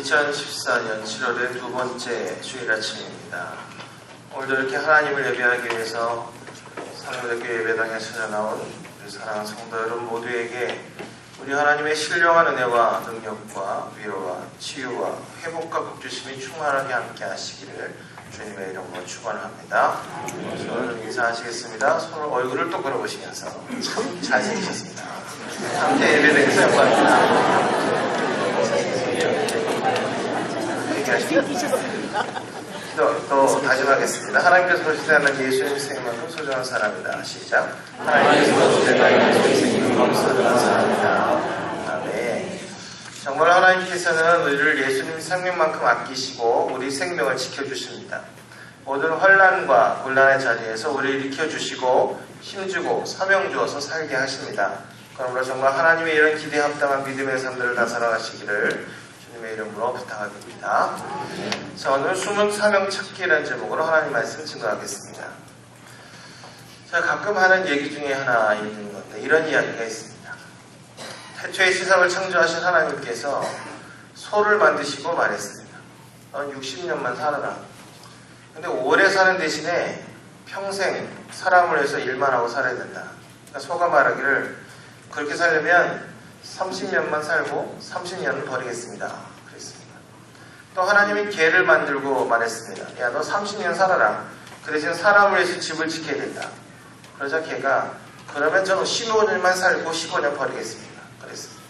2014년 7월의 두 번째 주일 아침입니다. 오늘도 이렇게 하나님을 예배하기 위해서 상무대교회 예배당에 찾아나온 우리 사랑하는 성도 여러분 모두에게 우리 하나님의 신령한 은혜와 능력과 위로와 치유와 회복과 복주심이 충만하게 함께 하시기를 주님의 이름으로 축원합니다. 서로 인사하시겠습니다. 서로 얼굴을 똑바로 보시면서 참 잘생기셨습니다. 함께 예배드리면서 영광입니다. 또 다짐하겠습니다. 하나님께서 보시다는 예수님의 생만큼 소중한 사람이다. 시작. 하나님께서 보시다는 예수님의 생만큼 소중한 사람이다. 아멘. 정말 하나님께서는 우리를 예수님 생명만큼 아끼시고 우리 생명을 지켜주십니다. 모든 환난과 곤란의 자리에서 우리를 일으켜주시고 힘주고 사명 주어서 살게 하십니다. 그러므로 정말 하나님의 이런 기대에 합당한 믿음의 삶들을 다 살아가시기를 주님의 이름으로 부탁드립니다. 자, 오늘 숨은 사명 찾기라는 제목으로 하나님 말씀 증거하겠습니다. 제가 가끔 하는 얘기 중에 하나 있는 건데 이런 이야기가 있습니다. 태초에 세상을 창조하신 하나님께서 소를 만드시고 말했습니다. 넌 60년만 살아라. 근데 오래 사는 대신에 평생 사람을 위해서 일만 하고 살아야 된다. 그러니까 소가 말하기를 그렇게 살려면 30년만 살고 30년은 버리겠습니다. 그랬습니다. 또 하나님이 개를 만들고 말했습니다. 야, 너 30년 살아라. 그 대신 사람을 위해서 집을 지켜야 된다. 그러자 개가 그러면 저는 15년만 살고 15년 버리겠습니다. 그랬습니다.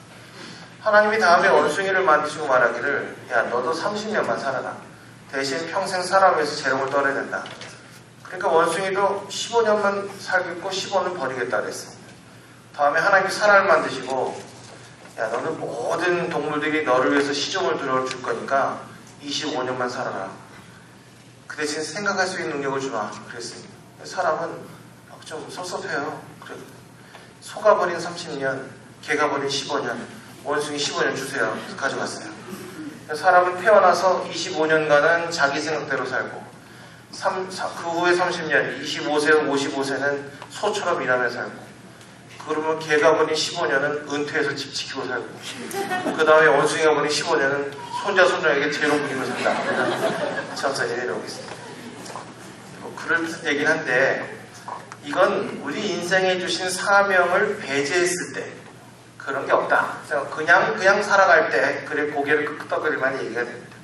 하나님이 다음에 원숭이를 만드시고 말하기를 야, 너도 30년만 살아라. 대신 평생 사람을 위해서 재롱을 떨어야 된다. 그러니까 원숭이도 15년만 살겠고 15년 버리겠다 그랬습니다. 다음에 하나님이 사람을 만드시고 야, 너는 모든 동물들이 너를 위해서 시종을 들어줄 거니까 25년만 살아라. 그 대신 생각할 수 있는 능력을 주마. 그랬습니다. 사람은 좀 섭섭해요. 그래. 소가 버린 30년, 개가 버린 15년, 원숭이 15년 주세요. 그래서 가져갔어요. 사람은 태어나서 25년간은 자기 생각대로 살고 그 후에 30년, 25세, 55세는 소처럼 일하며 살고 그러면 개가 버린 15년은 은퇴해서 집 지키고 살고 그 다음에 원숭이가 버린 15년은 손자 손녀에게 재롱 부리고 산다. 천천히 내려오고 있습니다. 그럴 얘기는 한데 이건 우리 인생에 주신 사명을 배제했을 때 그런 게 없다. 그냥 살아갈 때 그래 고개를 끄덕거릴만 얘기가 됩니다.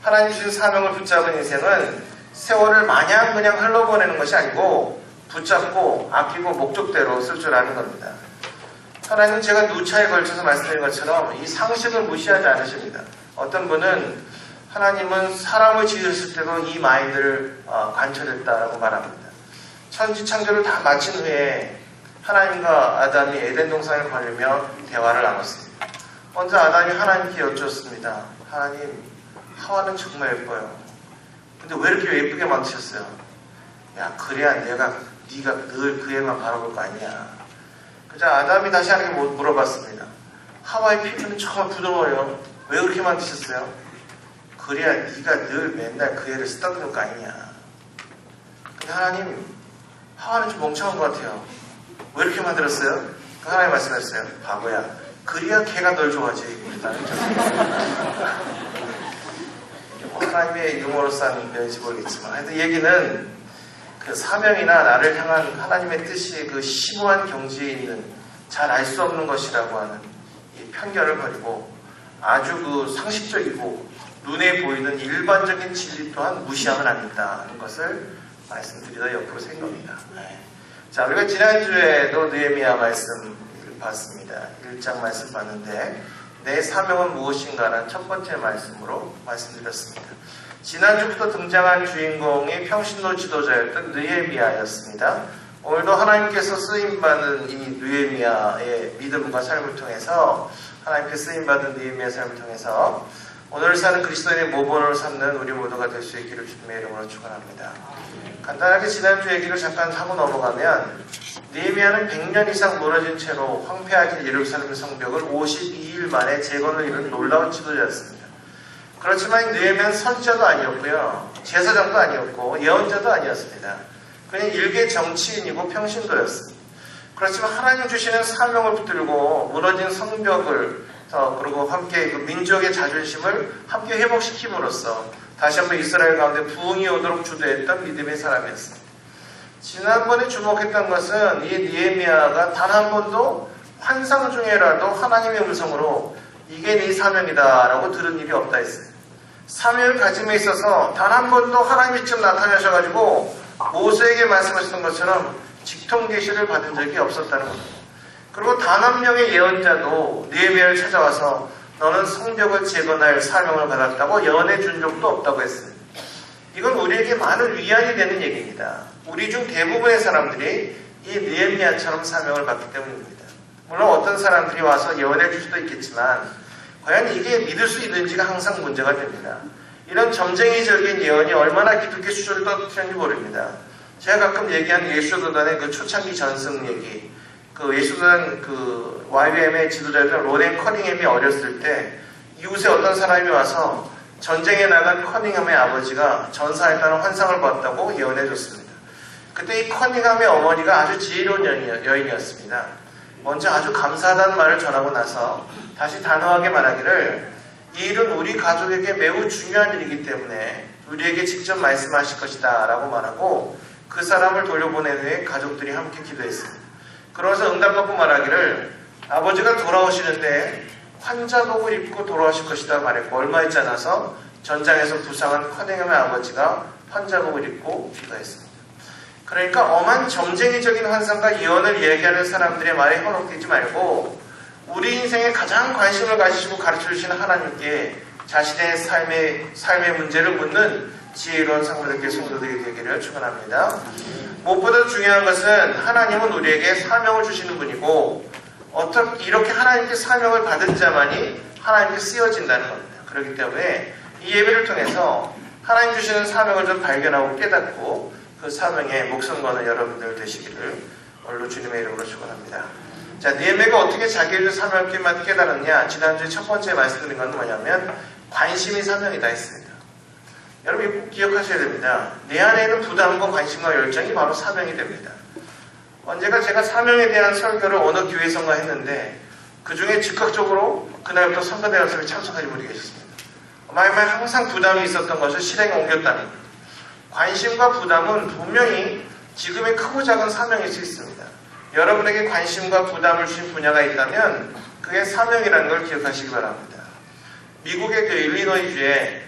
하나님 주신 사명을 붙잡은 인생은 세월을 마냥 그냥 흘러보내는 것이 아니고 붙잡고 아끼고 목적대로 쓸 줄 아는 겁니다. 하나님은 제가 누차에 걸쳐서 말씀드린 것처럼 이 상식을 무시하지 않으십니다. 어떤 분은 하나님은 사람을 지으셨을 때도 이 마인드를 관철했다라고 말합니다. 천지창조를 다 마친 후에 하나님과 아담이 에덴 동산을 걸으며 대화를 나눴습니다. 먼저 아담이 하나님께 여쭈었습니다. 하나님, 하와는 정말 예뻐요. 근데 왜 이렇게 예쁘게 만드셨어요? 야, 그래야 네가 늘 그 애만 바라볼 거 아니냐. 그래서 아담이 다시 하나님께 물어봤습니다. 하와의 피부는 정말 부드러워요. 왜 그렇게 만드셨어요? 그래야 네가 늘 맨날 그 애를 쓰다듬을 거 아니냐. 근데 하나님, 하와는 좀 멍청한 것 같아요. 왜 이렇게 만들었어요? 하나님 말씀하셨어요. 바보야. 그래야 걔가 널 좋아하지. 하나님의 유머러스한 면인지 모르겠지만 하여튼 얘기는 그 사명이나 나를 향한 하나님의 뜻이 그 심오한 경지에 있는 잘 알 수 없는 것이라고 하는 이 편견을 버리고 아주 그 상식적이고 눈에 보이는 일반적인 진리 또한 무시하면 안 된다는 것을 말씀드리다 옆으로 센 겁니다. 자, 우리가 지난주에도 느헤미야 말씀 봤습니다. 1장 말씀 봤는데 내 사명은 무엇인가라는 첫 번째 말씀으로 말씀드렸습니다. 지난주부터 등장한 주인공이 평신도 지도자였던 느헤미야였습니다. 오늘도 하나님께서 쓰임받은 이 느헤미야의 믿음과 삶을 통해서 하나님께 쓰임받은 느헤미야의 삶을 통해서 오늘 사는 그리스도인의 모범을 삼는 우리 모두가 될 수 있기를 주님의 이름으로 축원합니다. 간단하게 지난주 얘기를 잠깐 하고 넘어가면 느헤미야는 100년 이상 무너진 채로 황폐하게 예루살렘 성벽을 52일 만에 재건을 이룬 놀라운 지도자였습니다. 그렇지만 느헤미야는 선지자도 아니었고요. 제사장도 아니었고 예언자도 아니었습니다. 그냥 일개 정치인이고 평신도였습니다. 그렇지만 하나님 주시는 사명을 붙들고 무너진 성벽을 그리고 함께 그 민족의 자존심을 함께 회복시킴으로써 다시 한번 이스라엘 가운데 부흥이 오도록 주도했던 믿음의 사람이었습니다. 지난번에 주목했던 것은 이 느헤미야가 단 한 번도 환상 중에라도 하나님의 음성으로 이게 네 사명이다 라고 들은 일이 없다 했습니다. 사명을 가짐에 있어서 단 한 번도 하나님이 직접 나타나셔가지고 모세에게 말씀하셨던 것처럼 직통 계시를 받은 적이 없었다는 겁니다. 그리고 단 한 명의 예언자도 느헤미야를 찾아와서 너는 성벽을 재건할 사명을 받았다고 예언해 준 적도 없다고 했습니다. 이건 우리에게 많은 위안이 되는 얘기입니다. 우리 중 대부분의 사람들이 이 느헤미야처럼 사명을 받기 때문입니다. 물론 어떤 사람들이 와서 예언해 줄 수도 있겠지만 과연 이게 믿을 수 있는지가 항상 문제가 됩니다. 이런 점쟁이적인 예언이 얼마나 기독교 수준을 떨어뜨렸는지 모릅니다. 제가 가끔 얘기한 예수도단의 그 초창기 전승 얘기, 그 예수도단 그 YWM의 지도자였던 로렌 커닝햄이 어렸을 때 이웃에 어떤 사람이 와서 전쟁에 나간 커닝햄의 아버지가 전사했다는 환상을 봤다고 예언해 줬습니다. 그때 이 커닝햄의 어머니가 아주 지혜로운 여인이었습니다. 먼저 아주 감사하다는 말을 전하고 나서 다시 단호하게 말하기를 이 일은 우리 가족에게 매우 중요한 일이기 때문에 우리에게 직접 말씀하실 것이다 라고 말하고 그 사람을 돌려보낸 후에 가족들이 함께 기도했습니다. 그러면서 응답받고 말하기를 아버지가 돌아오시는데 환자복을 입고 돌아오실 것이다 말했고 얼마 있지 않아서 전장에서 부상한 커닝햄의 아버지가 환자복을 입고 귀가했습니다. 그러니까 엄한 점쟁이적인 환상과 예언을 얘기하는 사람들의 말에 현혹되지 말고 우리 인생에 가장 관심을 가지시고 가르쳐주시는 하나님께 자신의 삶의 문제를 묻는 지혜로운 성도들께 성도들이 되기를 축원합니다. 무엇보다 중요한 것은 하나님은 우리에게 사명을 주시는 분이고 어떻게 이렇게 하나님께 사명을 받은 자만이 하나님께 쓰여진다는 겁니다. 그렇기 때문에 이 예배를 통해서 하나님 주시는 사명을 좀 발견하고 깨닫고 그 사명에 목숨 거는 여러분들 되시기를 오늘도 주님의 이름으로 축원합니다. 자, 느헤미야가 어떻게 자기의 사명을 깨달았냐? 지난주에 첫 번째 말씀드린 건 뭐냐면 관심이 사명이다 했습니다. 여러분 이거 꼭 기억하셔야 됩니다. 내 안에 있는 부담과 관심과 열정이 바로 사명이 됩니다. 언제가 제가 사명에 대한 설교를 어느 교회에선가 했는데 그 중에 즉각적으로 그날부터 선거대 연습에 참석하지 못해 계셨습니다. 마음에 항상 부담이 있었던 것을 실행에 옮겼다는 겁니다. 관심과 부담은 분명히 지금의 크고 작은 사명일 수 있습니다. 여러분에게 관심과 부담을 주신 분야가 있다면 그게 사명이라는 걸 기억하시기 바랍니다. 미국의 그 일리노이주에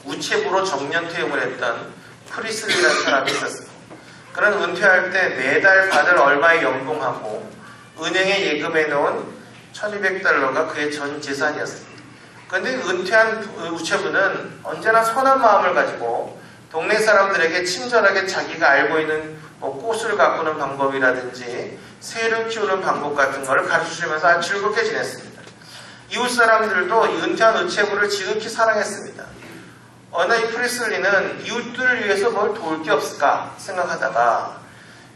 우체부로 정년 퇴임을 했던 프리슬리라는 사람이 있었습니다. 그는 은퇴할 때 매달 받을 얼마의 연봉하고 은행에 예금해 놓은 $1200가 그의 전 재산이었습니다. 그런데 은퇴한 우체부는 언제나 선한 마음을 가지고 동네 사람들에게 친절하게 자기가 알고 있는 꽃을 가꾸는 방법이라든지 새를 키우는 방법 같은 거를 가르쳐주면서 아주 즐겁게 지냈습니다. 이웃 사람들도 은퇴한 우체부를 지극히 사랑했습니다. 어느 이 프리슬리는 이웃들을 위해서 뭘 도울 게 없을까 생각하다가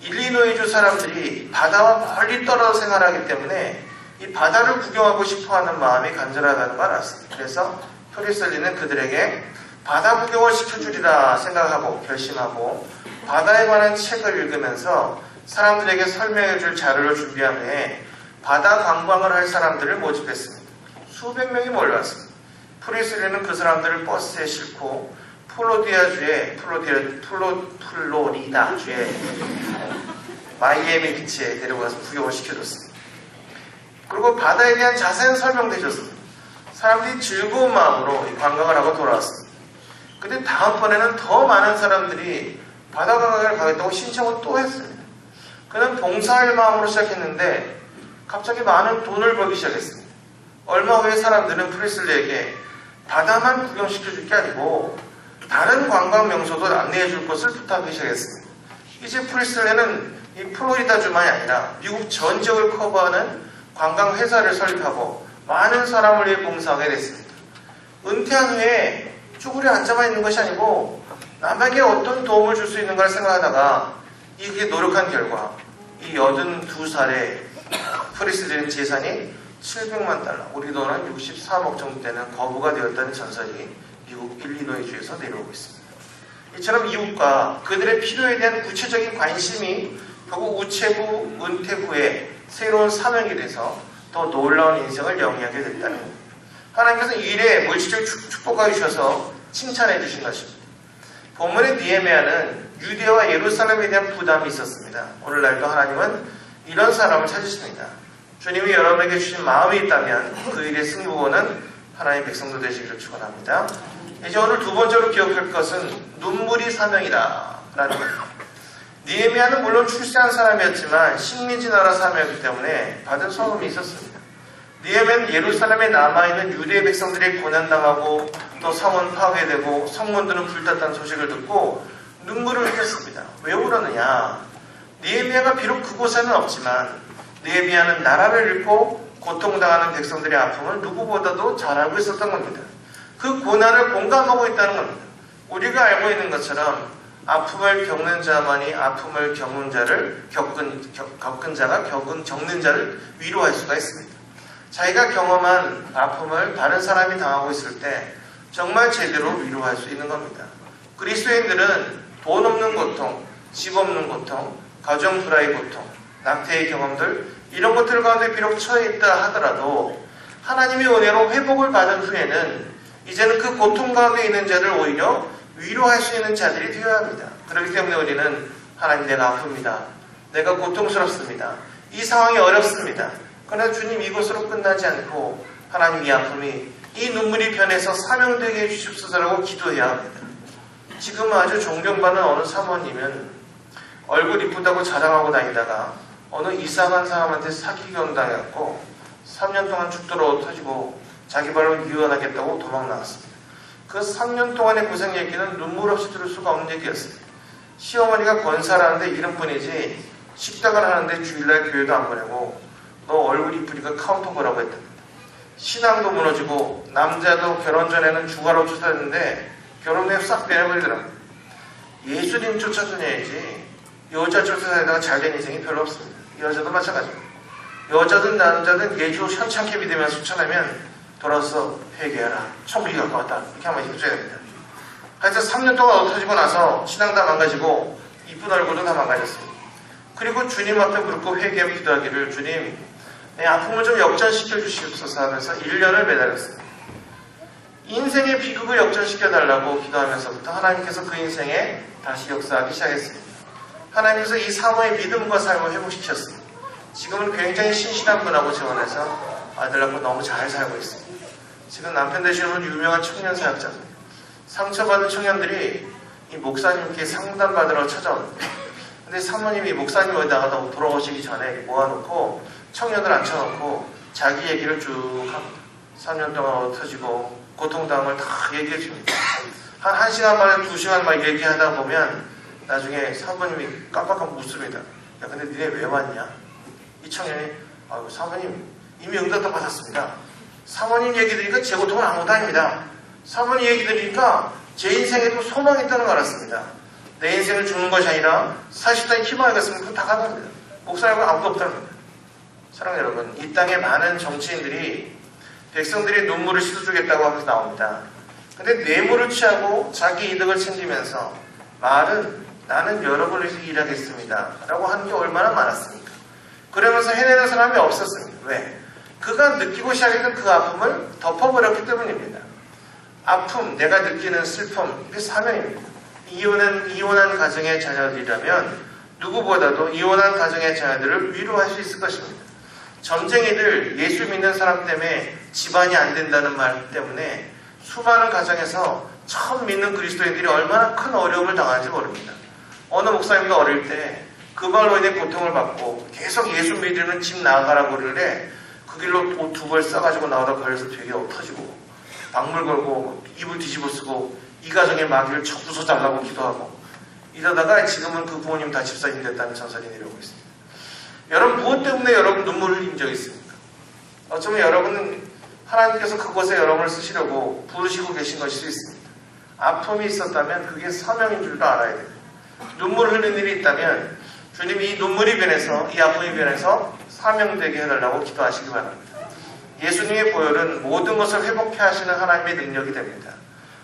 일리노이주 사람들이 바다와 멀리 떨어져 생활하기 때문에 이 바다를 구경하고 싶어하는 마음이 간절하다는 걸 알았습니다. 그래서 프리슬리는 그들에게 바다 구경을 시켜주리라 생각하고 결심하고 바다에 관한 책을 읽으면서 사람들에게 설명해 줄 자료를 준비한 후에 바다 관광을 할 사람들을 모집했습니다. 수백 명이 몰려왔습니다. 프리슬리는 그 사람들을 버스에 싣고 플로리다주의 마이애미 비치에 데려가서 구경을 시켜줬습니다. 그리고 바다에 대한 자세한 설명도 해줬습니다. 사람들이 즐거운 마음으로 관광을 하고 돌아왔습니다. 근데 다음번에는 더 많은 사람들이 바다 관광을 가겠다고 신청을 또 했습니다. 그는 봉사할 마음으로 시작했는데 갑자기 많은 돈을 벌기 시작했습니다. 얼마 후에 사람들은 프리슬리에게 바다만 구경시켜줄 게 아니고 다른 관광 명소도 안내해 줄 것을 부탁하기 시작했습니다. 이제 프리슬리는 이 플로리다주만이 아니라 미국 전 지역을 커버하는 관광 회사를 설립하고 많은 사람을 위해 봉사하게 됐습니다. 은퇴한 후에 쭈그려 앉아만 있는 것이 아니고 남에게 어떤 도움을 줄 수 있는가를 생각하다가 이게 노력한 결과 이 82살의 프리슬리는 재산이 $700만, 우리 돈은 63억 정도 되는 거부가 되었다는 전설이 미국 일리노이주에서 내려오고 있습니다. 이처럼 이웃과 그들의 필요에 대한 구체적인 관심이 결국 우체부 은퇴 후에 새로운 사명이 돼서 또 놀라운 인생을 영위하게 됐다는 겁니다. 하나님께서 일에 물질적 축복하여 주셔서 칭찬해 주신 것입니다. 본문의 느헤미야는 유대와 예루살렘에 대한 부담이 있었습니다. 오늘날도 하나님은 이런 사람을 찾으십니다. 주님이 여러분에게 주신 마음이 있다면 그 일의 승부고는 하나님의 백성도 되시기를 축원합니다. 이제 오늘 두 번째로 기억할 것은 눈물이 사명이다 라는 겁니다. 느헤미야는 물론 출세한 사람이었지만 식민지 나라 사명이었기 때문에 받은 소음이 있었습니다. 느헤미야는 예루살렘에 남아있는 유대 백성들이 고난당하고 또 성은 파괴되고 성문들은 불탔다는 소식을 듣고 눈물을 흘렸습니다. 왜 울었느냐? 느헤미야가 비록 그곳에는 없지만 느헤미야는 나라를 잃고 고통당하는 백성들의 아픔을 누구보다도 잘 알고 있었던 겁니다. 그 고난을 공감하고 있다는 겁니다. 우리가 알고 있는 것처럼 아픔을 겪는 자만이 아픔을 겪는 자를 겪는 자를 위로할 수가 있습니다. 자기가 경험한 아픔을 다른 사람이 당하고 있을 때 정말 제대로 위로할 수 있는 겁니다. 그리스도인들은 돈 없는 고통, 집 없는 고통, 가정 불화의 고통, 낙태의 경험들 이런 것들 가운데 비록 처해 있다 하더라도 하나님의 은혜로 회복을 받은 후에는 이제는 그 고통 가운데 있는 자를 오히려 위로할 수 있는 자들이 되어야 합니다. 그렇기 때문에 우리는 하나님 내가 아픕니다. 내가 고통스럽습니다. 이 상황이 어렵습니다. 그러나 주님 이것으로 끝나지 않고 하나님 이 아픔이 이 눈물이 변해서 사명되게 해주십소서라고 기도해야 합니다. 지금 아주 존경받는 어느 사모님은 얼굴 이쁘다고 자랑하고 다니다가 어느 이상한 사람한테 사기경 당했고 3년 동안 죽도록 터지고 자기 발로 유언하겠다고 도망 나갔습니다. 그 3년 동안의 고생 얘기는 눈물 없이 들을 수가 없는 얘기였습니다. 시어머니가 권사라는데 이름뿐이지 식당을 하는데 주일날 교회도 안 보내고 너 얼굴 이쁘니까 카운터 보라고 했답니다. 신앙도 무너지고 남자도 결혼 전에는 주가로 쫓아냈는데 결혼 후에 싹 빼내버리더라고요. 예수님 쫓아다녀야지 여자 쫓아다니다가 잘된 인생이 별로 없습니다. 여자도 마찬가지입니다. 여자든 남자든 예수 현창케 믿으면서 쫓아내면 돌아서 회개하라. 천국이 가까웠다. 이렇게 한번 해줘야 됩니다. 하여튼 3년 동안 엎어지고 나서 신앙 다 망가지고 이쁜 얼굴도 다 망가졌습니다. 그리고 주님 앞에 묻고 회개하고 기도하기를 주님 내 아픔을 좀 역전시켜 주시옵소서 하면서 1년을 매달렸습니다. 인생의 비극을 역전시켜달라고 기도하면서부터 하나님께서 그 인생에 다시 역사하기 시작했습니다. 하나님께서 이 사모의 믿음과 삶을 회복시켰습니다. 지금은 굉장히 신실한 분하고 재혼해서 아들 낳고 너무 잘 살고 있습니다. 지금 남편 되시는 분 유명한 청년 사역자입니다. 상처받은 청년들이 이 목사님께 상담받으러 찾아옵니다. 근데 사모님이 목사님 어디다가 돌아오시기 전에 모아놓고 청년을 앉혀놓고 자기 얘기를 쭉 합니다. 3년 동안 터지고 고통당함을 다 얘기해 줍니다. 한 1시간 만에 2시간 막 얘기하다 보면 나중에 사모님이 깜빡하고 묻습니다. 야 근데 니네 왜 왔냐? 이 청년이 아유 사모님 이미 응답도 받았습니다. 사모님 얘기 들으니까 제 고통은 아무것도 아닙니다. 사모님 얘기 들으니까 제 인생에도 소망이 있다는 걸 알았습니다. 내 인생을 죽는 것이 아니라 40단의 희망을 갖으면 그건 다 가능합니다. 목사님은 아무도 없다는 겁니다. 사랑하는 여러분, 이 땅에 많은 정치인들이 백성들의 눈물을 씻어주겠다고 하면서 나옵니다. 근데 뇌물을 취하고 자기 이득을 챙기면서 말은 나는 여러분을 위해서 일하겠습니다 라고 하는 게 얼마나 많았습니까? 그러면서 해내는 사람이 없었습니다. 왜? 그가 느끼고 시작했던 그 아픔을 덮어버렸기 때문입니다. 아픔, 내가 느끼는 슬픔, 이게 사명입니다. 이혼한 가정의 자녀들이라면 누구보다도 이혼한 가정의 자녀들을 위로할 수 있을 것입니다. 점쟁이들, 예수 믿는 사람 때문에 집안이 안 된다는 말 때문에 수많은 가정에서 처음 믿는 그리스도인들이 얼마나 큰 어려움을 당하는지 모릅니다. 어느 목사님도 어릴 때 그 말로 인해 고통을 받고 계속 예수 믿으면 집 나가라고 그러는데 그 길로 옷 2벌 싸가지고 나오다 걸려서 되게 엎어지고 박물 걸고 이불 뒤집어 쓰고 이 가정의 마귀를 부숴 달라고 기도하고 이러다가 지금은 그 부모님 다 집사님 됐다는 전설이 내려오고 있습니다. 여러분 무엇 때문에 여러분 눈물을 흘린 적이 있습니까? 어쩌면 여러분은 하나님께서 그곳에 여러분을 쓰시려고 부르시고 계신 것일 수 있습니다. 아픔이 있었다면 그게 사명인 줄도 알아야 돼요. 눈물을 흘린 일이 있다면 주님이 이 눈물이 변해서 이 아픔이 변해서 사명되게 해달라고 기도하시기 바랍니다. 예수님의 보혈은 모든 것을 회복해 하시는 하나님의 능력이 됩니다.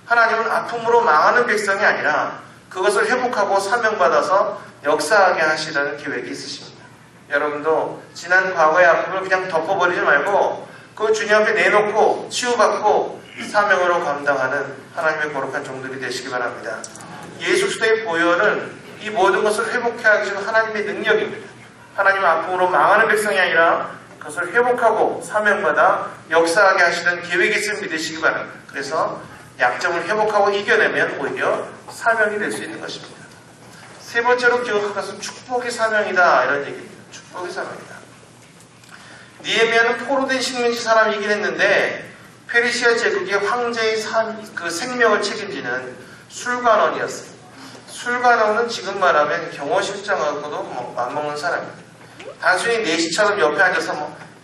하나님은 아픔으로 망하는 백성이 아니라 그것을 회복하고 사명받아서 역사하게 하시라는 계획이 있으십니다. 여러분도 지난 과거의 아픔을 그냥 덮어버리지 말고 그 주님 앞에 내놓고 치유받고 사명으로 감당하는 하나님의 거룩한 종들이 되시기 바랍니다. 예수 그리스도의 보혈은 이 모든 것을 회복해 하시는 하나님의 능력입니다. 하나님의 아픔으로 망하는 백성이 아니라 그것을 회복하고 사명받아 역사하게 하시는 계획이 있음을 믿으시기 바랍니다. 그래서 약점을 회복하고 이겨내면 오히려 사명이 될 수 있는 것입니다. 세 번째로 기억할 것은 축복의 사명이다, 이런 얘기입니다. 축복의 사명이다. 니에미아는 포로된 식민지 사람이긴 했는데 페르시아 제국의 황제의 그 생명을 책임지는 술관원이었어요. 술관원은 지금 말하면 경호실장하고도 맞먹는 사람입니다. 단순히 내시처럼 옆에 앉아서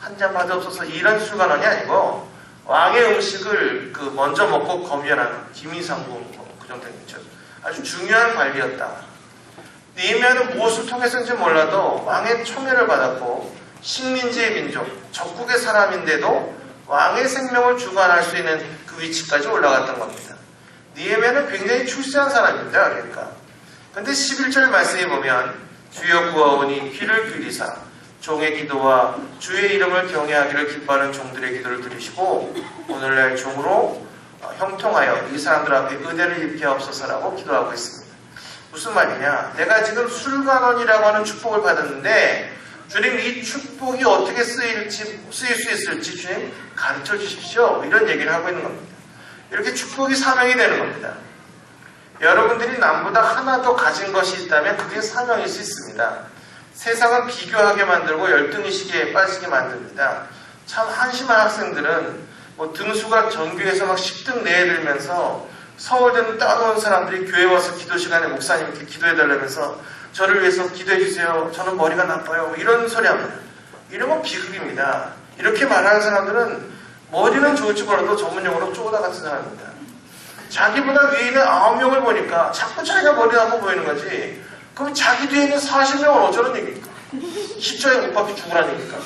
한 잔 받아없어서 이런 술관원이 아니고 왕의 음식을 먼저 먹고 검열하는 기미상궁 그 정도는 있죠. 아주 중요한 관리였다. 니에미아는 무엇을 통해서인지 몰라도 왕의 청례를 받았고 식민지의 민족, 적국의 사람인데도 왕의 생명을 주관할 수 있는 그 위치까지 올라갔던 겁니다. 니에미아는 굉장히 출세한 사람입니다. 그러니까. 근데 11절 말씀에 보면 주여 구하오니 귀를 기울이사 종의 기도와 주의 이름을 경외하기를 기뻐하는 종들의 기도를 들으시고 오늘날 종으로 형통하여 이 사람들 앞에 은혜를 입게 하옵소서라고 기도하고 있습니다. 무슨 말이냐? 내가 지금 술관원이라고 하는 축복을 받았는데 주님 이 축복이 어떻게 쓰일 수 있을지 주님 가르쳐 주십시오. 이런 얘기를 하고 있는 겁니다. 이렇게 축복이 사명이 되는 겁니다. 여러분들이 남보다 하나 더 가진 것이 있다면 그게 사명일 수 있습니다. 세상은 비교하게 만들고 열등의식에 빠지게 만듭니다. 참 한심한 학생들은 등수가 전교에서 막 10등 내들면서 서울대는 따놓은 사람들이 교회 와서 기도 시간에 목사님께 기도해달라면서 저를 위해서 기도해주세요. 저는 머리가 나빠요. 이런 소리 합니다. 이런 건 비극입니다. 이렇게 말하는 사람들은 머리는 좋을지 몰라도 전문용어로 쪼다 같은 사람입니다. 자기보다 위에 있는 9명을 보니까 자꾸 자기가 머리 나빠 보이는 거지. 그럼 자기 뒤에 있는 40명은 어쩌는 얘기입니까? 십자에 못 박혀 죽으라는 얘기입니까?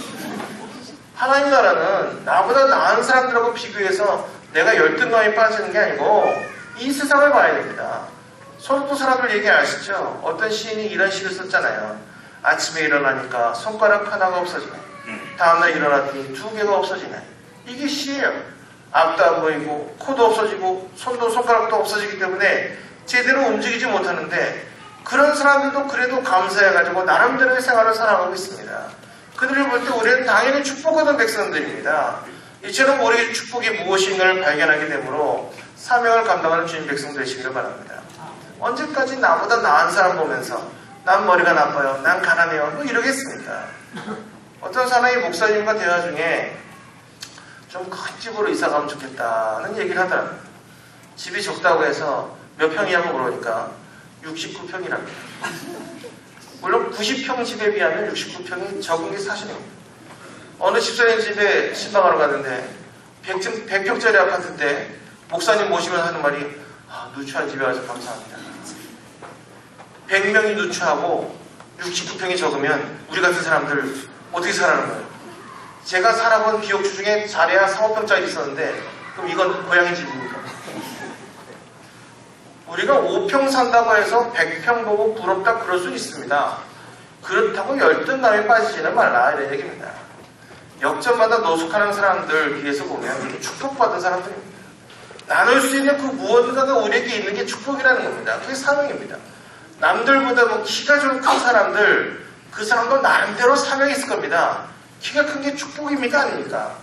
하나님 나라는 나보다 나은 사람들하고 비교해서 내가 열등감에 빠지는 게 아니고 이 세상을 봐야 됩니다. 소득도 사람들 얘기 아시죠? 어떤 시인이 이런 시를 썼잖아요. 아침에 일어나니까 손가락 하나가 없어지네. 다음날 일어났더니 2개가 없어지네. 이게 시예요. 앞도 안 보이고 코도 없어지고 손도 손가락도 없어지기 때문에 제대로 움직이지 못하는데 그런 사람들도 그래도 감사해가지고 나름대로의 생활을 살아가고 있습니다. 그들을 볼 때 우리는 당연히 축복받은 백성들입니다. 이처럼 우리의 축복이 무엇인가를 발견하게 되므로 사명을 감당하는 주님 백성 되시기를 바랍니다. 언제까지 나보다 나은 사람 보면서 난 머리가 나빠요, 난 가난해요, 이러겠습니까? 어떤 사람이 목사님과 대화 중에 좀 큰 집으로 이사가면 좋겠다는 얘기를 하더라고요. 집이 적다고 해서 몇 평이냐고 물으니까 69평이랍니다. 물론 90평 집에 비하면 69평이 적은 게 사실입니다. 어느 집사님 집에 신방하러 갔는데 100평짜리 아파트인데 목사님 모시면 하는 말이 누추한 집에 와서 감사합니다. 100명이 누추하고 69평이 적으면 우리 같은 사람들 어떻게 살아는 거예요? 제가 살아본 기억주 중에 자리야 4, 5평짜리 있었는데 그럼 이건 고양이 집입니까? 우리가 5평 산다고 해서 100평 보고 부럽다 그럴 수 있습니다. 그렇다고 열등감에 빠지지는 말라 이런 얘기입니다. 역전마다 노숙하는 사람들 뒤에서 보면 축복받은 사람들입니다. 나눌 수 있는 그 무언가가 우리에게 있는 게 축복이라는 겁니다. 그게 사명입니다. 남들보다 키가 좀 큰 사람들 그 사람도 나름대로 사명이 있을 겁니다. 키가 큰 게 축복입니까? 아닙니까?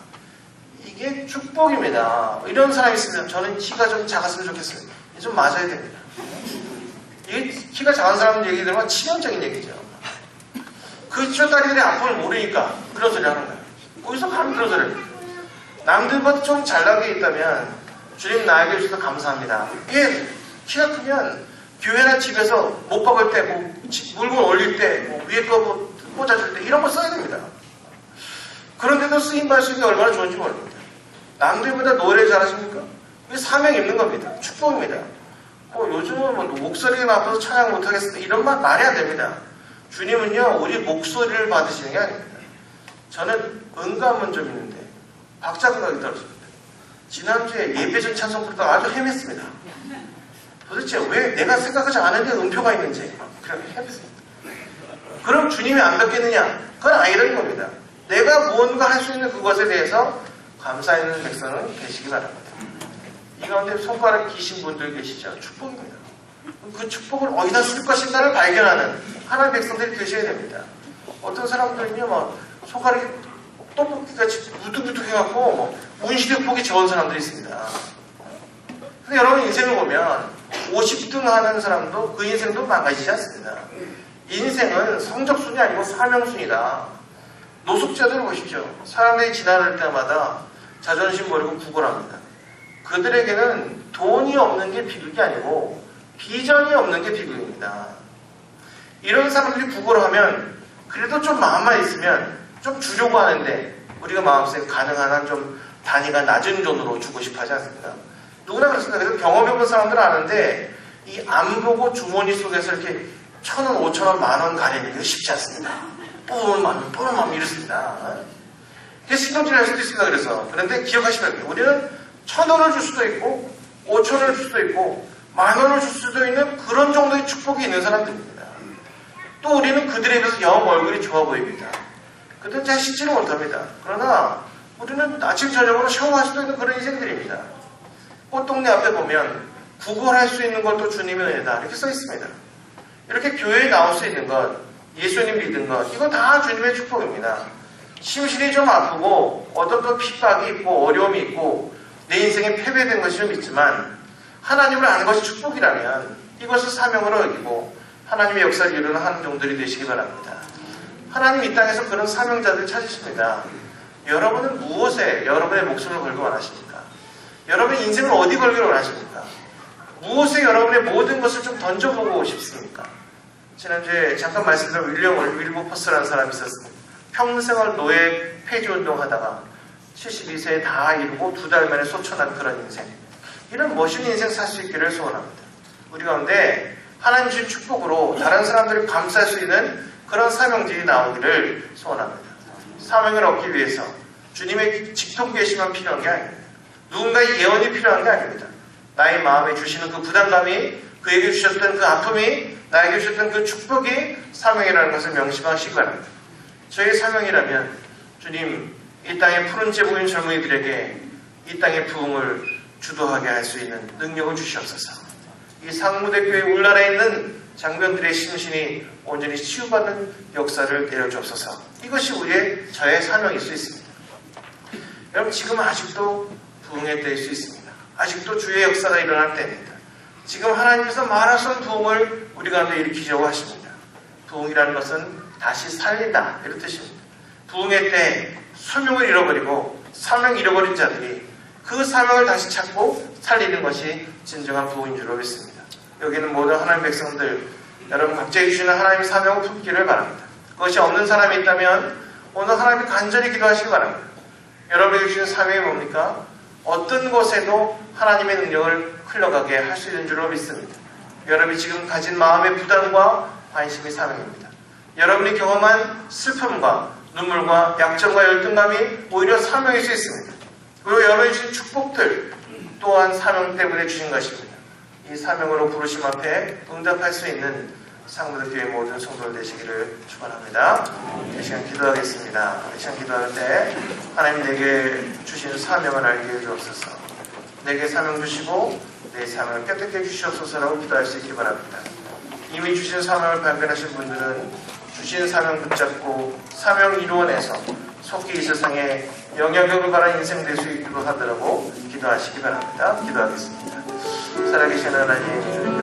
이게 축복입니다. 이런 사람이 있으면 저는 키가 좀 작았으면 좋겠습니다. 좀 맞아야 됩니다. 이게 키가 작은 사람 얘기 들으면 치명적인 얘기죠. 그 쪼다리들의 아픔을 모르니까 그런 소리 하는 거예요. 거기서 가면 그런 소리 해요. 남들보다 좀 잘나게 있다면 주님 나에게 주셔서 감사합니다. 이게 키가 크면 교회나 집에서 못 박을 때, 물건 올릴 때, 위에 거 꽂아줄 때 이런 거 써야 됩니다. 그런데도 쓰임받을 수 있는 게 얼마나 좋은지 모릅니다. 남들보다 노래 잘하십니까? 그게 사명이 있는 겁니다. 축복입니다. 요즘은 목소리가 나빠서 찬양 못하겠습니다. 이런 말 말이 안 됩니다. 주님은요, 우리 목소리를 받으시는 게 아닙니다. 저는 음감은 좀 있는데 박자 감각이 떨어집니다. 지난주에 예배 전 찬송 부르다가 아주 헤맸습니다. 도대체 왜 내가 생각하지 않은 데 음표가 있는지 그렇게 헤맸습니다. 그럼 주님이 안 받겠느냐? 그건 아니라는 겁니다. 내가 무언가 할 수 있는 그것에 대해서 감사하는 백성은 계시기 바랍니다. 이 가운데 손가락 기신 분들 계시죠? 축복입니다. 그 축복을 어디다 쓸 것인가를 발견하는 하나님의 백성들이 되셔야 됩니다. 어떤 사람들은요, 막 손가락이 떡볶이같이 무뚝무뚝해갖고 운시력 보기 좋은 사람들이 있습니다. 근데 여러분 인생을 보면 50등 하는 사람도 그 인생도 망가지지 않습니다. 인생은 성적순이 아니고 사명순이다. 노숙자들을 보십시오. 사람들이 지나갈 때마다 자존심 버리고 구걸합니다. 그들에게는 돈이 없는 게 비극이 아니고 비전이 없는 게 비극입니다. 이런 사람들이 구걸을 하면 그래도 좀 마음만 있으면 좀 주려고 하는데 우리가 마음속에 가능한 한 좀 단위가 낮은 돈으로 주고 싶어 하지 않습니까? 누구나 그렇습니다. 그래서 경험해본 사람들은 아는데 이 안 보고 주머니 속에서 이렇게 1,000원, 5,000원, 만원 가리는 게 쉽지 않습니다. 뽀는 마음 이렇습니다. 이게 신경질 할 수도 있습니다. 그런데 기억하시면 됩니다. 우리는 1,000원을 줄 수도 있고 5,000원을 줄 수도 있고 10,000원을 줄 수도 있는 그런 정도의 축복이 있는 사람들입니다. 또 우리는 그들에 비해서 영 얼굴이 좋아 보입니다. 그들은 잘 씻지는 못합니다. 그러나 우리는 아침 저녁으로 샤워할 수도 있는 그런 인생들입니다. 꽃동네 앞에 보면 구걸할 수 있는 것도 주님의 은혜다 이렇게 써 있습니다. 이렇게 교회에 나올 수 있는 것, 예수님 믿은 것, 이거 다 주님의 축복입니다. 심신이 좀 아프고 어떤 핍박이 있고 어려움이 있고 내 인생에 패배된 것이 좀 있지만 하나님을 아는 것이 축복이라면 이것을 사명으로 여기고 하나님의 역사를 이루는 한 종들이 되시기 바랍니다. 하나님 이 땅에서 그런 사명자들을 찾으십니다. 여러분은 무엇에 여러분의 목숨을 걸고 원하십니까? 여러분의 인생을 어디 걸기를 원하십니까? 무엇에 여러분의 모든 것을 좀 던져보고 싶습니까? 지난주에 잠깐 말씀드린 윌버퍼스라는 사람이 있었습니다. 평생을 노예 폐지운동 하다가 72세에 다 이루고 2달 만에 쫓겨난 그런 인생. 이런 멋있는 인생 살 수 있기를 소원합니다. 우리 가운데 하나님 주신 축복으로 다른 사람들을 감쌀 수 있는 그런 사명들이 나오기를 소원합니다. 사명을 얻기 위해서 주님의 직통 계시만 필요한 게 아닙니다. 누군가의 예언이 필요한 게 아닙니다. 나의 마음에 주시는 그 부담감이 그에게 주셨던 그 아픔이 나에게 주셨던 그 축복이 사명이라는 것을 명심하시기 바랍니다. 저희의 사명이라면 주님 이 땅의 푸른 제복인 젊은이들에게 이 땅의 부흥을 주도하게 할 수 있는 능력을 주시옵소서. 이 상무대교회 울나라에 있는 장병들의 심신이 온전히 치유받는 역사를 내려주옵소서. 이것이 우리의 저의 사명일 수 있습니다. 여러분 지금 아직도 부흥의 때일 수 있습니다. 아직도 주의 역사가 일어날 때입니다. 지금 하나님께서 말하신 부흥을 우리 가운데 일으키려고 하십니다. 부흥이라는 것은 다시 살린다 이런 뜻입니다. 부흥의 때 소명을 잃어버리고 사명 잃어버린 자들이 그 사명을 다시 찾고 살리는 것이 진정한 부흥인 줄로 믿습니다. 여기는 모든 하나님 백성들 여러분 각자에게 주시는 하나님의 사명을 품기를 바랍니다. 그것이 없는 사람이 있다면 오늘 하나님이 간절히 기도하시기 바랍니다. 여러분에게 주신 사명이 뭡니까? 어떤 곳에도 하나님의 능력을 흘러가게 할 수 있는 줄로 믿습니다. 여러분이 지금 가진 마음의 부담과 관심이 사명입니다. 여러분이 경험한 슬픔과 눈물과 약점과 열등감이 오히려 사명일 수 있습니다. 그리고 여러분이 주신 축복들 또한 사명 때문에 주신 것입니다. 이 사명으로 부르심 앞에 응답할 수 있는 상무대교회 모든 성도들 되시기를 축원합니다. 이 시간 기도하겠습니다. 이 시간 기도할 때 하나님 내게 주신 사명을 알게 해주옵소서. 내게 사명 주시고 내 사명을 깨끗게 해주시옵소서라고 기도할 수 있기 바랍니다. 이미 주신 사명을 발견하신 분들은 주신 사명 붙잡고 사명 이루어내서 속히 이 세상에 영향력을 바라는 인생 될 수 있기도 하더라고 기도하시기 바랍니다. 기도하겠습니다. 살아계신 하나님